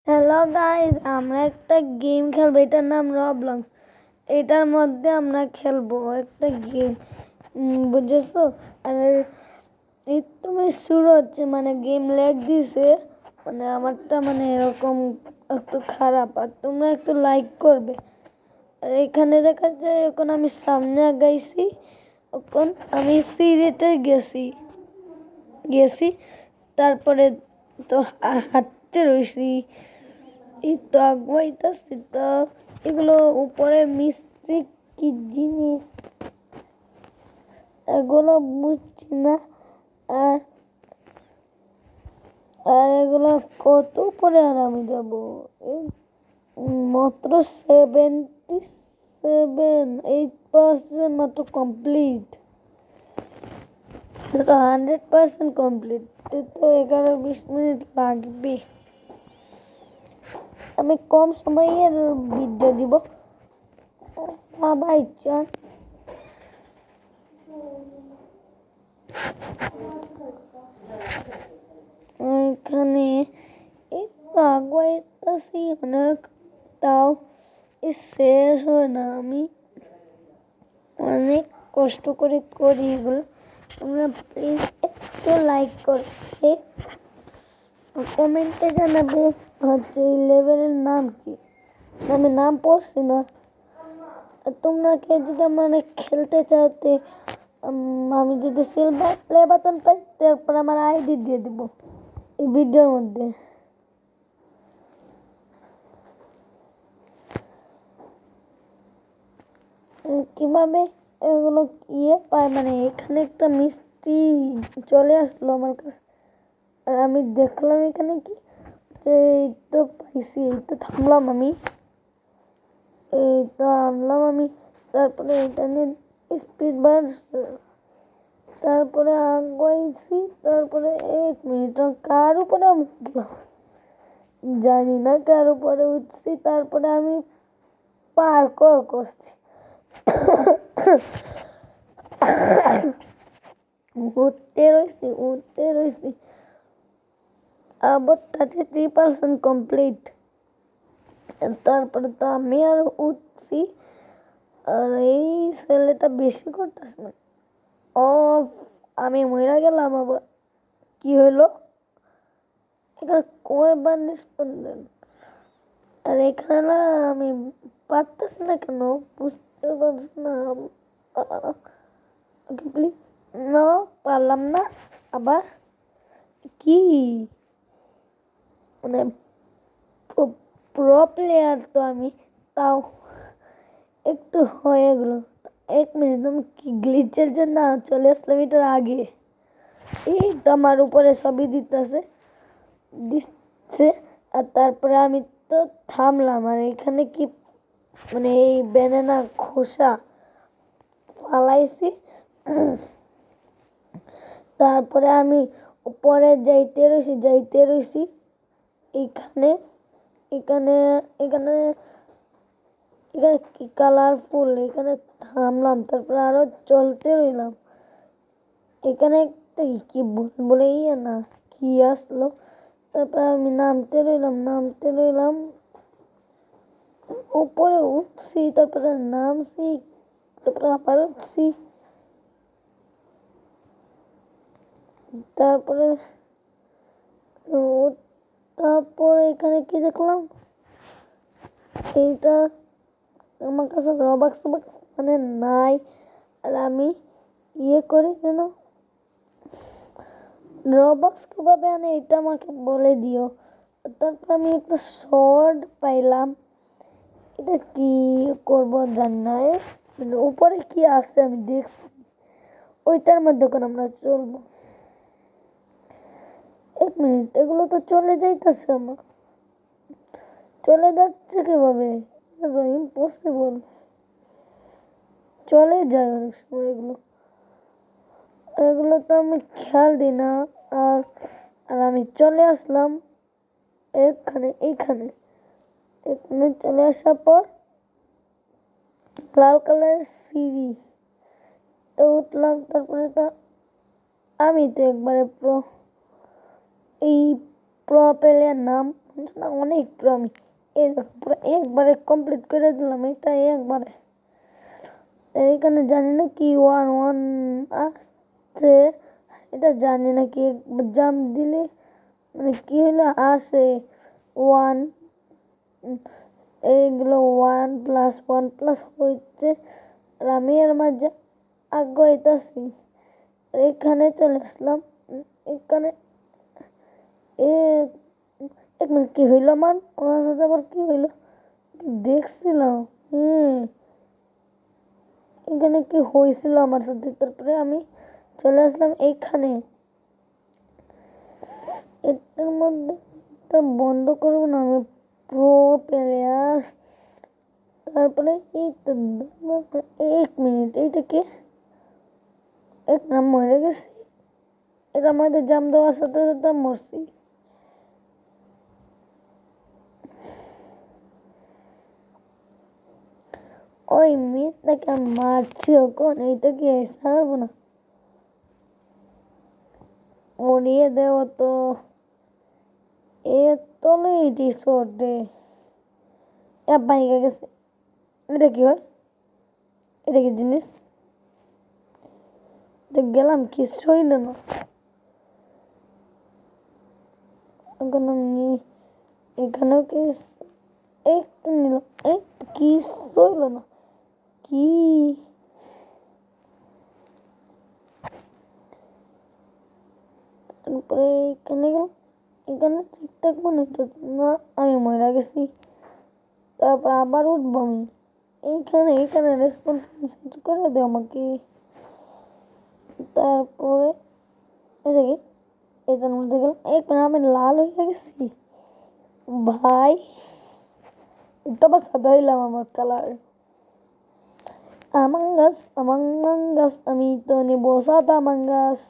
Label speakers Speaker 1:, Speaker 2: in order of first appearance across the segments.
Speaker 1: Hello guys, আমরা একটা game খেলবো। এটার নাম রবলক্স। এটার মধ্যে আমরা খেলবো একটা গেম, বুঝেছো? আর এই তুমি শুরু হচ্ছে, মানে গেম ল্যাগ দিছে, মানে আমারটা মানে এরকম একটু খারাপ। আর তোমরা একটু লাইক করবে। আর এখানে দেখা যায় এখন আমি সামনে আগাইছি, এখন আমি সিঁড়িতে গেছি তারপরে তো হাঁটতে রয়েছি। এই তো আগুয়াইতেছি। তো এগুলো উপরে মিস্ত্রি কি জিনিস এগুলো বুঝছি না। আর আর এগুলো কত উপরে আর আমি যাব? মাত্র 77-8% মাত্র কমপ্লিট। তো 100% কমপ্লিট। তো 11-20 মিনিট লাগবে। আমি কম সময়ের ভিডিও দিব। ভাই চান এখানে এই তো আগুয়াইতেছি অনেক, তাও শেষ হয় না। আমি অনেক কষ্ট করে করি এগুলো। তোমরা প্লিজ একটু লাইক করবে, কমেন্টে জানাবে হচ্ছে এই লেভেলের নাম কি। আমি নাম পড়ছি না। তোমরা কে যদি মানে খেলতে চাইতে, আমি যদি সিলভার প্লে বাটন পাই তারপর আমার আইডি দিয়ে দিব এই ভিডিওর মধ্যে। কিভাবে এগুলো পায়, মানে এখানে একটা মিষ্টি চলে আসলো আমার কাছে। আর আমি দেখলাম এখানে কি যে এই তো পাইছি, এই তো থামলাম আমি, এই তো আনলাম আমি। তারপরে এটা নিয়ে স্পিড বার, তারপরে আগাইছি। তারপরে 1 মিনিট কার উপরে উঠলাম জানি না, কার উপরে উঠছি। তারপরে আমি পার্কর করছি। উঠতে রয়েছি আবার 33% কমপ্লিট। তারপরে তো আমি আর উঠছি। আর এই ছেলেটা বেশি করতেছে না। ও, আমি মরে গেলাম আবার। কি হইলো? এখানে কয় বার্নিশ করলেন? আর এখানে না আমি পারতেছি না, কেন বুঝতে পারছি না। প্লিজ, না পারলাম না। আবার কি, মানে প্রো প্লেয়ার তো আমি, তাও একটু হয়ে গেল। 1 মিনিট, আমি কি গ্লিচের জন্য চলে আসলাম এটার আগে। এই তো আমার উপরে সবই দিচ্ছে। আর তারপরে আমি তো থামলাম। আর এখানে কি, মানে এই ব্যানানা খোসা ফালাইছি। তারপরে আমি উপরে যাইতে রয়েছি। এখানে এখানে এখানে এখানে কি কালারফুল, এখানে থামলাম। তারপরে আরো চলতে রইলাম। এখানে একটা কি বলেই না কি আসলো। তারপরে আমি নামতে রইলাম উপরে উঠছি, তারপরে নামছি, তারপরে আবার উঠছি। তারপরে তারপরে এখানে কি দেখলাম, এইটা আমার কাছে রবাক্স মানে নাই। আর আমি করি যেন রবাক্স কিভাবে আনে এটা আমাকে বলে দিও। তারপর আমি একটা শর্ট পাইলাম। এটা কি করবো জানি না। উপরে কি আছে আমি দেখছি, ওইটার মধ্যে এখন আমরা চলবো। 1 মিনিট, এগুলো তো চলে যাইতেছে আমার। চলে যাচ্ছে কিভাবে? ইম্পসিবল। চলে যায় অনেক সময় এগুলো। এগুলো তো আমি খেয়াল দিই না। আর আর আমি চলে আসলাম এইখানে চলে আসার পর লাল কালারের সিঁড়ি তো উঠলাম। তারপরে তো আমি তো একবারে এই প্রো প্লেয়ার নাম না অনেক পুরো আমি এই দেখো পুরো একবারে কমপ্লিট করে দিলাম এটা একবারে। এইখানে জানি না কি 1 1 আসছে, এটা জানি না কি জাম্প দিলে মানে কি হলো আসে 1, এইগুলো 1+1+ হচ্ছে। আর আমি এর মাঝে আগাইতেছি, এখানে চলে আসলাম। এখানে এক মিনিট কি হইলো আমার সাথে আবার কি হইলো দেখছিলাম। এখানে কি হয়েছিল আমার সাথে, তারপরে আমি চলে আসলাম এইখানে। এটার মধ্যে এটা বন্ধ করবো না আমি প্রো প্লেয়ার। তারপরে এই তো 1 মিনিট, এইটা কি এক নাম মরে গেছি, এটার মধ্যে জাম দেওয়ার সাথে সাথে মরছি। ওই মেয়েটাকে মারছি ওখন, এইটা কি ছাড়বো না, মরিয়ে দেওয়া তো এ তলে রিসোর্টে বাইকে গেছে। এটা কি হয়, এটা কি জিনিস, গেলাম কিছু হইল না। এখন আমি এখানেও কি এই তো নিলাম, এই কিছু হইল না কি। তারপরে এখানে গেলাম, এখানে ঠিকঠাক মনে হতো না, আমি মরে গেছি। তারপর আবার উঠবো আমি এইখানে রেসপন্স করে দেও আমাকে। তারপরে এই দেখি এটার মধ্যে গেলাম, একবার আমি লাল হয়ে গেছি ভাই, এটা বা সাদা হইলাম আমার কালার। আমাঙ্গাস আমি তো নেব সাদা মাঙ্গাস।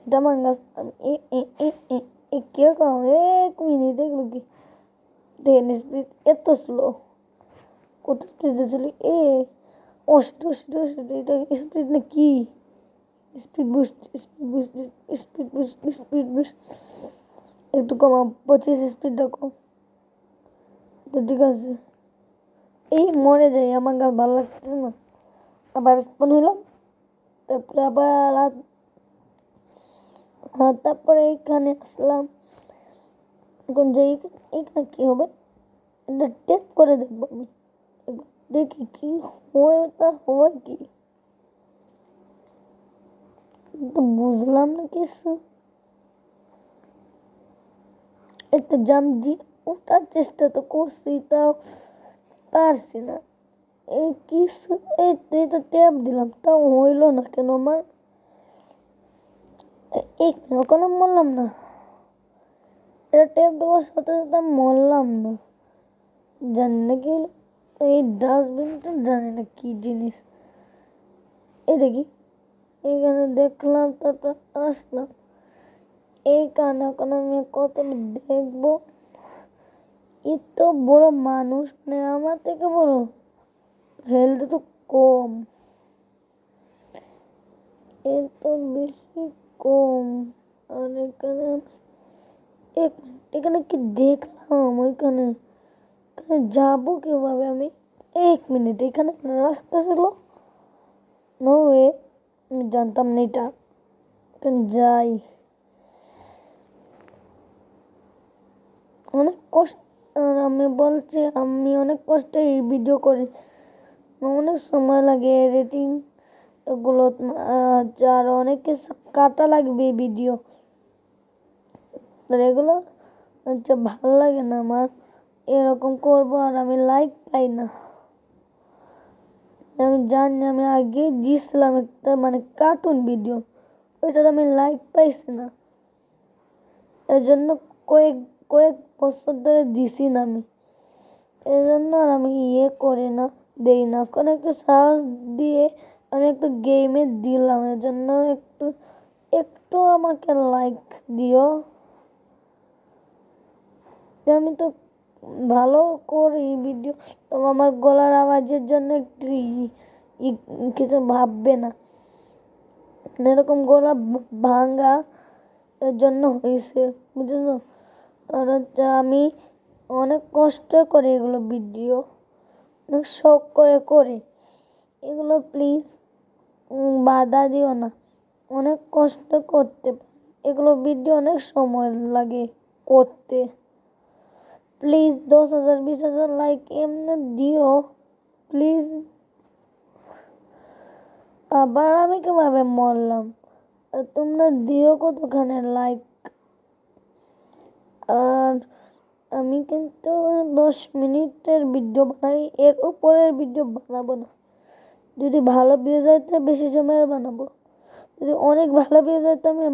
Speaker 1: এটা মাঙ্গাস আমি কিরকম 1 মিনিট এগুলো কি ট্রেন স্পিড এত স্লো, কত স্পিডে চলি এটা স্পিড না কি, স্পিড বুস্ট একটু কমা 25 স্পিড রাখো তো ঠিক আছে। এই মরে যাই, আমার গা ভালো লাগতেছে না। আবার স্পন হইলাম, তারপরে আবার তারপরে এইখানে আসলাম। এখন যে এইখানে কি হবে এটা টেপ করে দেখবো আমি, দেখি কি হয়, তা হয় কি তো বুঝলাম না কিছু। একটা জাম্প দিয়ে ওঠার চেষ্টা তো করছি, তাও পারছি না। এই কিছু এই তো ট্যাপ দিলাম তাও হইল না কেন আমার। ওখানে মরলাম না, এটা ট্যাপ দেওয়ার সাথে সাথে মরলাম না, জানি না কি হলো। এই ডাস্টবিনটা জানি না কি জিনিস, এটা কি এইখানে দেখলাম তারপর আসলাম এই কানে। এখন আমি কত দেখবো, এত বড় মানুষ মানে আমার থেকে বড়, হেলথ তো কম, এত বেশি কম। আর এখানে এখানে কি দেখলাম, ওইখানে যাবো কিভাবে আমি। 1 মিনিট, এখানে রাস্তা ছিল, নো ওয়ে, আমি জানতাম না এটা। যাই, অনেক কষ্ট, আর আমি বলছি আমি অনেক কষ্টে এই ভিডিও করি, অনেক সময় লাগে এডিটিং এগুলো, আর অনেক কিছু কাটা লাগবে ভিডিও, আর এগুলো ভালো লাগে না আমার এরকম করবো, আর আমি লাইক পাই না। আমি জানি আমি আগে দিয়েছিলাম একটা মানে কার্টুন ভিডিও, ওইটাতে আমি লাইক পাইছি না, এর জন্য কয়েক কয়েক বছর ধরে দিছি না আমি, এই জন্য আর আমি করি না, দেই না। কোনো একটু সাহস দিয়ে আমি একটু গেমে দিলাম, এর জন্য একটু একটু আমাকে লাইক দিও। আমি তো ভালো করি ভিডিও, তো আমার গলার আওয়াজের জন্য একটু কিছু ভাববে না, এরকম গলা ভাঙা এর জন্য হয়েছে, বুঝেছো। আর হচ্ছে আমি অনেক কষ্ট করে এগুলো ভিডিও, অনেক শখ করে করি এগুলো। প্লিজ বাধা দিও না, অনেক কষ্ট করতে এগুলো ভিডিও, অনেক সময় লাগে করতে। প্লিজ 10,000 20,000 লাইক এমনি দিও প্লিজ। আবার আমি কিভাবে মরলাম, তোমরা দিও কতখানে লাইক। আর আমি কিন্তু 10 মিনিটের ভিডিও বানাই, এর উপরের ভিডিও বানাবো না। যদি ভালো ভিউজ হয় তো বেশি সময়ের বানাবো, যদি অনেক ভালো ভিউজ হয় তো আমি